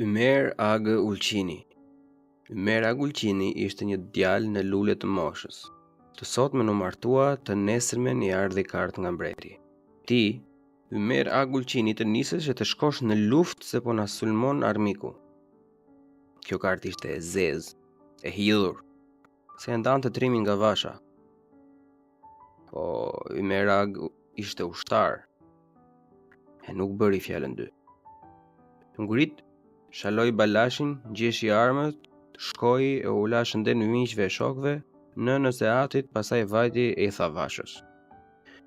Ymer Agë Ulqini. Ymer Agë Ulqini ishte një djalë në lule të moshës. Të sotmen u martua, të nesërmen I ardhi kartë nga mbreti. Ti, Ymer Agë Ulqini, të nisesh e të shkosh në luftë se po na sulmon armiku. Kjo kartë ishte e zezë, e hidhur, se e ndante trimin nga vasha. Po Ymer Agë ishte ushtar, e nuk bëri fjalën dy. Ngrit, shaloi balashin, gjeshi armët, shkoi e u la shënden miqve e shokëve, nënës e atit, pasaj vajti e I tha vashës.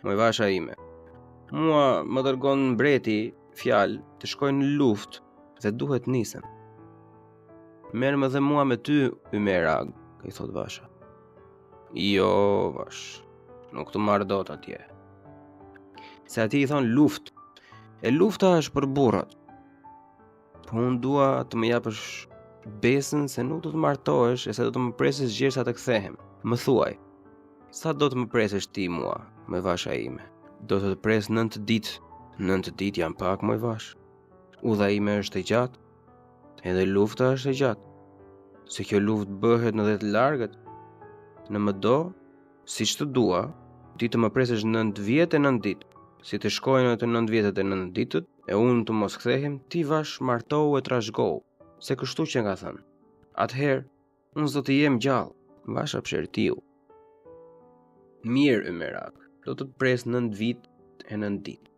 Moj vasha ime, mua më dërgon mbreti fjalë të shkoj në luftë dhe duhet nisem. Merë më dhe mua me ty, Ymer Agë, I thot vasha. Jo, vash, nuk të marrë dot atje. Se ati I thon luftë, e lufta është për burrat. Po unë dua të më japësh besën se nuk do të martohesh e se do të më presësh gjersa të kthehem. Më thuaj, sa do të më presësh ti mua, me vasha ime? Do të të pres 9 ditë. 9 ditë janë pak, moj vash. Udha ime është e gjatë, edhe lufta është e gjatë. Se kjo luftë bëhet në 10 largët. Në më do, si që të dua, ti të më presësh 9 vjetë e 9 ditë. Si të shkojnë të 9 vjetët e 9 ditët, e unë të mos kthehem, ti vash martohu e trashgohu, se kështu që nga thënë. Atëherë, unë s'do të jem gjallë, vasha pshertiu. Mirë, Ymer Agë, do të pres 9 vit e 9 ditë.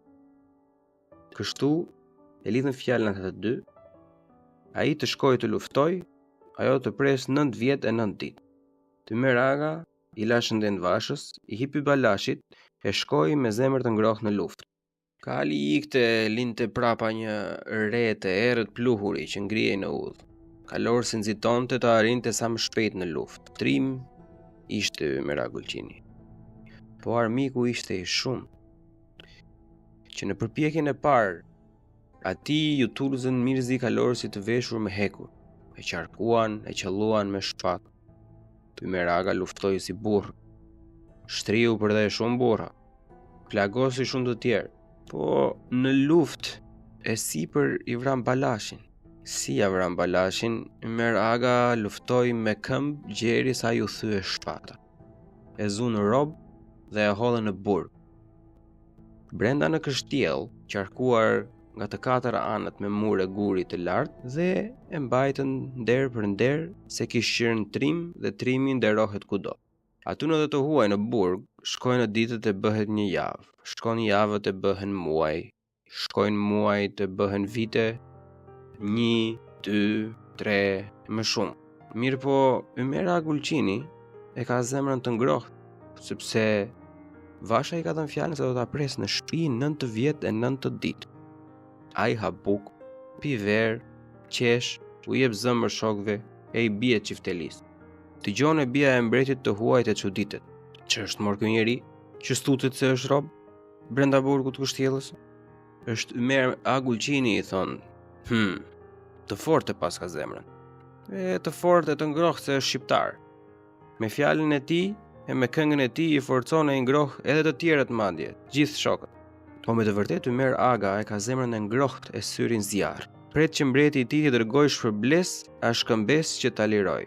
Kështu, e lidhën fjalën ato të dy, ai të shkojë të luftoj, ajo të pres 9 vjet e 9 ditë. Ymer Aga I la shënden vashës, I hipi balashit, e shkoi me zemër të ngrohtë në luftë. Kali ikte linte prapa një re të errët pluhuri që ngrihej në udhë. Kalor se nxitonte të arrinte sa më shpejt në luftë. Trim ishte Ymer Agë Ulqini. Po armiku ishte I shumë. Që në përpjekjen e parë, ati ju tulzën mirëzi kalorësi të veshur me hekur. E qarkuan, e qelluan me shpatë. Ymer Aga luftoi si burr. Shtriu për dhe shumë burra. Plagosi shumë të tjerë. Po në luftë e sipër I vran balashin. Si ja vran balashin, Ymer Aga luftoi me këmbë gjeri sa ju thye shpata. E zu në rob dhe e hodhe në burg. Brenda në kështjell, qarkuar nga të 4 anët me mure guri të lartë dhe e mbajtën nder për nder se kishte qenë trim dhe trimi nderohet kudo. Atu në dhe të huaj në burg, shkojnë ditët e bëhet një javë, shkojnë javët e bëhen muaj, shkojnë muajt e bëhen vite, 1, 2, 3, më shumë. Mirë po, Ymer Agë Ulqini e ka zemrën të ngrohtë, sepse vasha I ka dhënë fjalën se do ta pres në shtëpi 9 vjet e 9 ditë. Ai ha buk, pi verë, qesh, u jep zëmër shokëve e I bie çiftelis. Dëgjon e bia e mbretit të huajt e çuditet. Që është morë ky njeri që stutet se është rob brenda burgut të kështjellës? Është Ymer Agë Ulqini, I thon. Të fortë pas ka zemrën. E të fortë e të ngrohtë se është shqiptar. Me fjalën e tij e me këngën e tij I forcon e I ngroh edhe të tjerët madje, gjithë shokët. Po me të vërtetë Ymer Aga e ka zemrën e ngrohtë e syrin zjarr. Pret që mbreti I tij të dërgojë shpërbles a shkëmbes që ta liroj.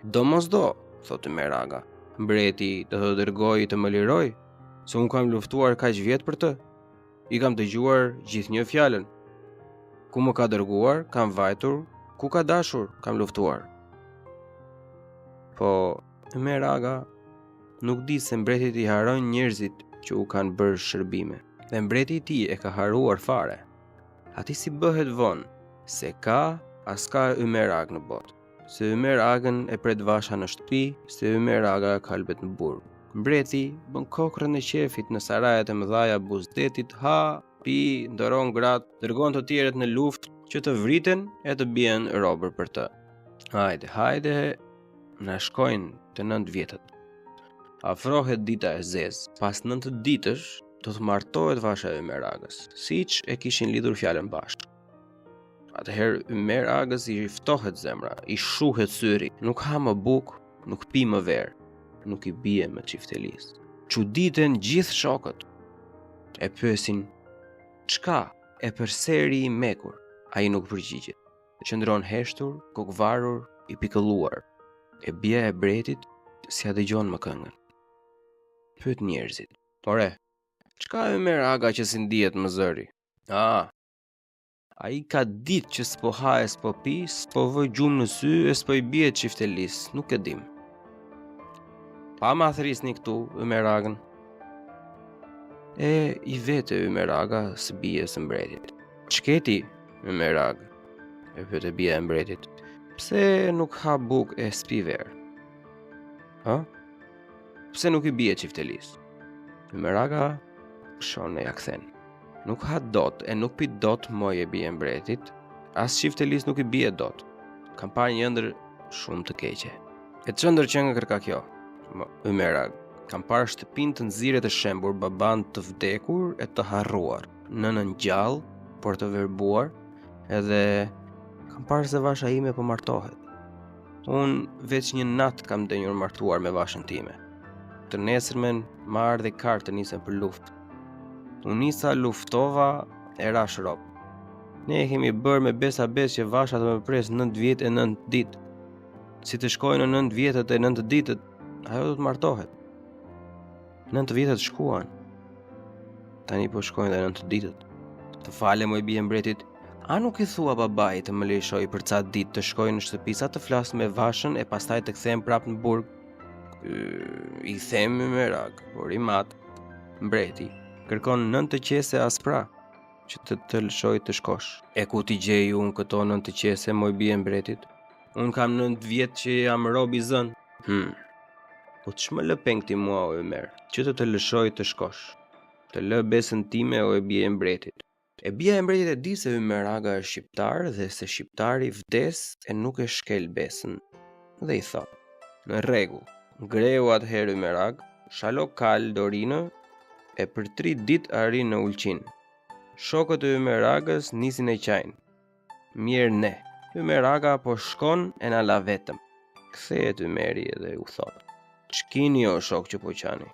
Do mos do, thot Ymer Aga. Mbreti do të dërgojë të më liroj, se unë kam luftuar kaq vjet për të. I kam dëgjuar gjithnjë fjalën. Ku më ka dërguar, kam vajtur, ku ka dashur, kam luftuar. Po Ymer Aga nuk di se mbretit I harojnë njerëzit që u kanë bërë shërbime. Dhe mbreti I tij e ka haruar fare. Ati si bëhet vonë, se ka, as ka Ymer Agë në botë. Se Ymer Agën e pret vasha në shtëpi, se Ymer Aga kalbet në burg. Mbreti bën kokrën e qefit në sarajet e mëdhaja buzdetit, ha, pi, ndoron gratë, dërgon të tjerët në luftë që të vriten e të bien robër për të. Hajde, na shkojnë të 9 vjetët. Afrohet dita e zezë, pas 9 ditësh, do të martohet vasha e Ymer Agës, siç e kishin lidhur fjalën bashkë. Atëherë Ymer Agës I ftohet zemra, I shuhet syri, nuk ha më buk, nuk pi më verë, nuk I bie më çiftelis. Çuditen gjithë shokët. E pyesin, çka? E përseri I mekur. Ai nuk përgjigjet. qëndron heshtur, kokvarur, i pikëlluar. E bia e bretit si a dëgjon më këngën. Pyet njerëzit. Ore, çka Ymer Aga që si ndihet më zëri? Ai ka ditë që s'po ha e s'po pi, s'po vë gjumë në sy e s'po i bie çiftelis, nuk e dim. Pa ma thrisni këtu Ymer Agën. E i vete Ymer Aga së bie së mbretit. Ç'keti Ymer Agë? E pyet e bia e mbretit. Pse nuk ha buk e s'pi verë? Pse nuk i bie çiftelis? Ymer Aga shon e ja kthen. Nuk ha dot e nuk pi dot moj e bie mbretit, as çiftelis nuk i bie dot. Kam parë një ëndër shumë të keqe. E ç'ëndër që nga kërka kjo? Ymer Aga. Kam parë shtëpinë të nxirë të shembur, baban të vdekur e të harruar, nënën gjallë, por të verbuar, edhe kam parë se vasha ime po martohet. Unë veç një natë kam denjur martuar me vashën time. Të nesërmen ma ardhe kartë të nisën për luftë. Unë nisa luftova e rash rob. Ne kemi bërë me besa bes që vasha të më pres 9 vjet e 9 ditë. Si të shkojnë në 9 vjetët e 9 ditët, ajo do të martohet. 9 vjetët shkuan. Tani po shkojnë dhe 9 ditët. Të fale moj bie mbretit, a nuk i thua babaj të më lejshoj për ca ditë të shkojnë në shtëpi sa të flas me vashën e pastaj të kthehem prap në burg? I them Ymer Agë, por i mat. Mbreti kërkon 9 të qese aspra që të lëshoj të shkosh. E ku t'i gjej unë këto 9 të qese, moj bie mbretit? Unë kam 9 vjet që jam rob i zën. Po ç'më lë pengti mua o Ymer, që të lëshoj të shkosh. Të lë besën time o e bie mbretit. E bia e mbretit e di se Ymer Aga është shqiptar dhe se shqiptari vdes e nuk e shkel besën. Dhe i thot, në rregull, ngreu atëherë Ymer Agë, shalo kal Dorinë e për 3 ditë arrin në Ulqin. Shokët e Ymer Agës nisin e qajnë. Mirë ne, Ymer Aga po shkon e na la vetëm. Kthehet Ymeri dhe u thot, ç'kini o shok që po qani?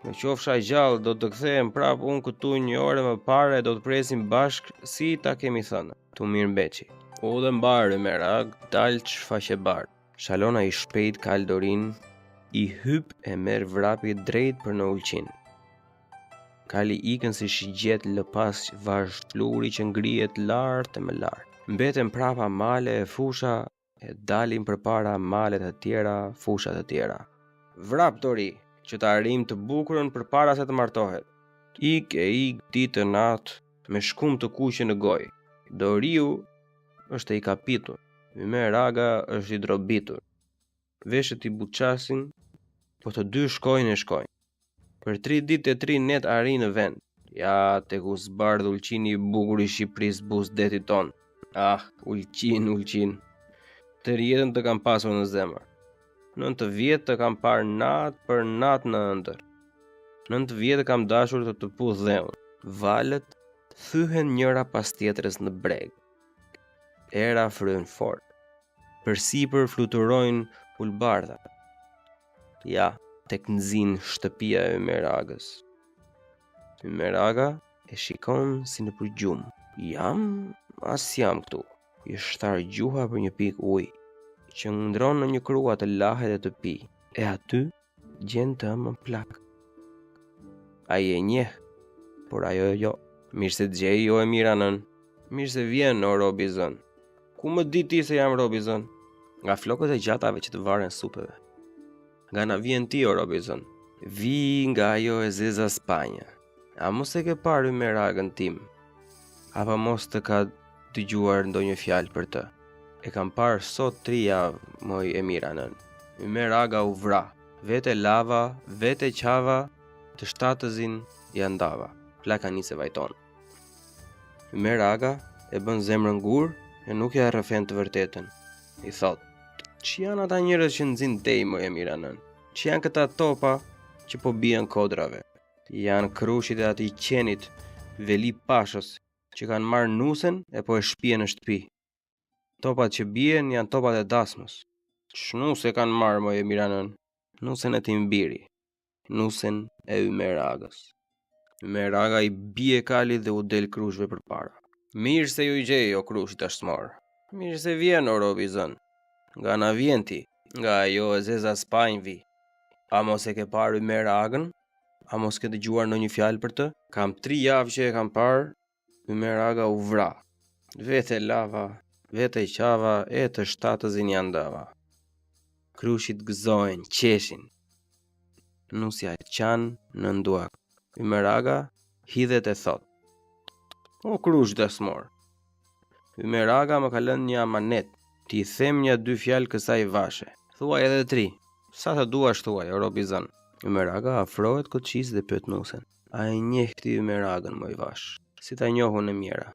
Në qofsha gjallë do të kthehem prap unë këtu një orë më parë e do të presim bashk si ta kemi thënë. Tu mirëmbeqi. U dhe mbar Ymer Agë, dal ç'faqe bardh. Shalona i shpejt Kaldorin i hyp e merr vrapi drejt për në Ulqin. Kali ikën si shigjet lëpas vash fluri që ngrihet lart e më lart. Mbeten prapa male e fusha e dalin përpara malet të tjera, fushat të tjera. Vrap Dori, që ta arrim të bukurën përpara se të martohet. Ik ditë natë me shkum të kuqe në gojë. Doriu është i kapitur, Ymer Aga është i drobitur. Veshët i buçasin, po të dy shkojnë e shkojnë. Për 3 ditë e 3 net arrin në vend. Ja, tek u zbardh Ulqini i bukur i Shqipërisë buzdetit ton. Ulqin. Të rjetën të kam pasur në zemër. 9 vjet të kam parë natë për natë në ëndër. 9 vjet kam dashur të puth dheun. Valët thyhen njëra pas tjetrës në breg. Era fryn fort. Përsipër fluturojnë ulbardha. Ja, tek nxin shtëpia e Ymer Agës. Ymer Aga e shikon si në përgjumë. Jam këtu. I shtar gjuha për një pikë ujë që ndron në një krua të lahet dhe të pi. E aty gjen të më plak. Ai e njeh, por ajo jo. Mirë se gjej jo e mira nën. Mirë se vjen o robi zën. Ku më di ti se jam robi zën? Nga flokët e gjatave që të varen supeve. Nga na vjen ti o robi zën. Vi nga ajo e zeza Spanja. A mos e ke parë Ymer Agën tim? Apo mos të ka dëgjuar ndonjë fjalë për të? E kam parë sot 3 javë, moj e mira nën. Ymer Aga u vra. Vete lava, vete qava, të shtatëzin ja ndava. Plaka nise vajton. Ymer Aga e bën zemrën gur e nuk ja rrëfen të vërtetën. I thot, që janë ata njerëz që nxin dej moj e mira nën? Që janë këta topa që po bien kodrave? Janë krushit e atij qenit Veli Pashës që kanë marrë nusen e po e shpije në shtëpi. Topat që bien janë topat e dasmës. Ç'nuse kanë marrë moj e mira nën? Nusen e Timbiri. Nusen e Ymer Agës. Ymer Aga i bie kalit dhe u del krushve përpara. Mirë se ju i gjej o krushit ashtëmor. Mirë se vjen, o robi zën. Nga na vjen ti, nga ajo e zeza Spanjë vi. A mos e ke parë Ymer Agën? A mos ke dëgjuar ndonjë fjalë për të? Kam 3 javë që e kam parë, Ymer Aga u vra. Vete lava, vete qava, e të shtatëzin janë dava. Krushit gëzojnë, qeshin. Nusja e qanë në nduak. Ymer Aga hidhet e thot: o krush dasmor, Ymer Aga më ka lënë një amanet, ti them një 2 fjalë kësaj vashe. Thuaj edhe 3, sa të duash thuaj, o robi zën. Ymer Aga afrohet koçis dhe pyet nusen: a e njeh ti Ymer Agën, moj vash? Si ta njohun e mjera?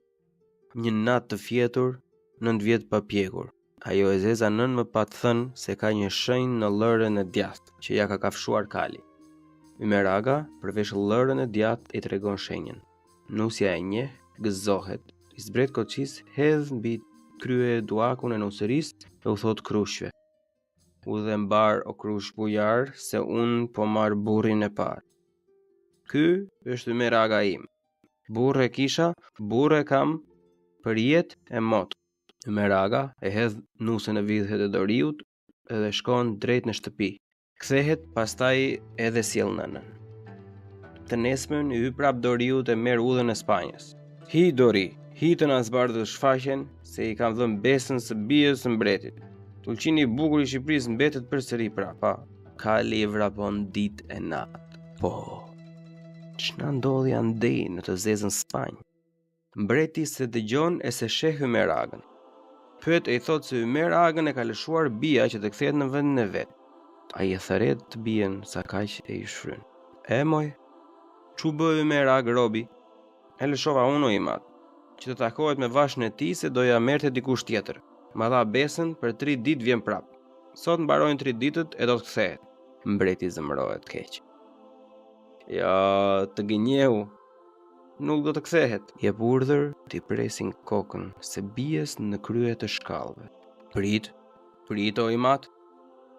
Një natë të fjetur, 9 vjet pa pjekur. Ajo e zeza nën më pat thënë se ka një shenjë në lërën e djathtë që ja ka kafshuar kali. Ymer Aga, përveç lërën e djathtë, i tregon shenjën. Nusja e njeh, gëzohet. I zbret koçis, hedh mbi krye duakun e nusërisë e u thot krushve: u dhe mbar o krush bujar, se unë po marr burrin e parë. Ky është Ymer Aga im. Burre kisha, burre kam, për jetë e motë. Ymer Aga e hedh nusën e vidhet e Doriut edhe shkon drejt në shtëpi. Kthehet pastaj edhe sjell nënën. Të nesmen i hyj prap Doriut e merr udhën e Spanjës. Hi Dori, hi të na zbardhë shfaqjen se i kam dhënë besën së bijës së mbretit. Tulqini i bukur i Shqipërisë mbetet përsëri prapa. Kali i vrapon ditë e natë. Po, ç'na ndodhi andej në të zezën Spanjë? Mbreti se dëgjon e se sheh Ymer Agën. Pyet e i thot se Ymer Agën e ka lëshuar bija që të kthehet në vendin e vet. Ai e thërret të bien sa kaq e i shfryn. E moj, çu bë Ymer Agë robi? E lëshova unë o i mat, që të takohet me vashën e tij se doja merrte dikush tjetër. Ma dha besën për 3 ditë vjen prap. Sot mbarojnë 3 ditët e do të kthehet. Mbreti zëmrohet keq. Ja, të gënjeu, nuk do të kthehet. Jep urdhër t'i presin kokën se bijes në krye të shkallëve. Prit o i mat.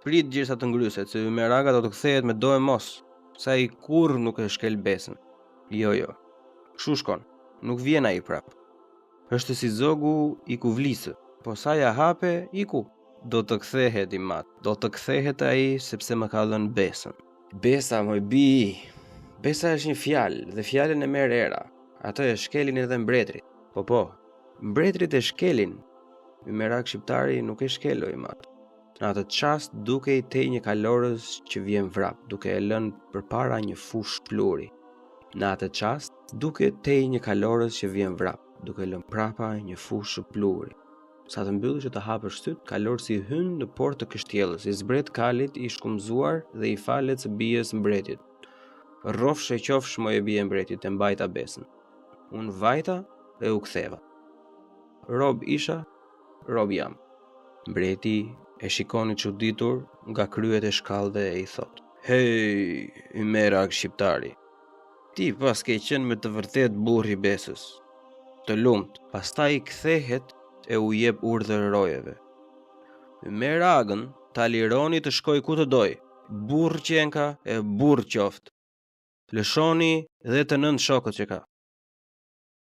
Prit gjithsa të ngryset se Ymer Aga do të kthehet me do e mos, sa i kurrë nuk e shkel besën. Jo. Kshu shkon, nuk vjen ai prap. Është si zogu i kuvlisë, po sa ja hape, iku. Do të kthehet i mat, do të kthehet ai sepse më ka dhënë besën. Besa, moj bi. Besa është një fjalë dhe fjalën e merr era. Atë e shkelin edhe mbretrit. Po, mbretrit e shkelin. Ymer Aga shqiptari nuk e shkelo i mat. Në atë çast duke i tej një kalorës që vjen vrap, duke e lënë përpara një fush pluri. Në atë çast duke tej një kalorës që vjen vrap, duke lënë prapa një fush pluri. Sa të mbyllë që të hapësh syt, kalorësi hyn në portë të kështjellës, i zbret kalit i shkumzuar dhe i falet së bijës mbretit. Rrofsh e qofsh moj e bie mbretit, e mbajta besën. Unë vajta dhe u ktheva. Rob isha, rob jam. Mbreti e shikoni çuditur nga kryet e shkallëve e i thot: hej, Ymer Aga shqiptari, ti pas ke qenë me të vërtet burri besës. Të lumt, pastaj kthehet e u jep urdhër rojeve. Ymer Agën ta lironi të shkoj ku të doj, burr qenka e burr qoftë. Lëshoni dhe të 9 shokët që ka.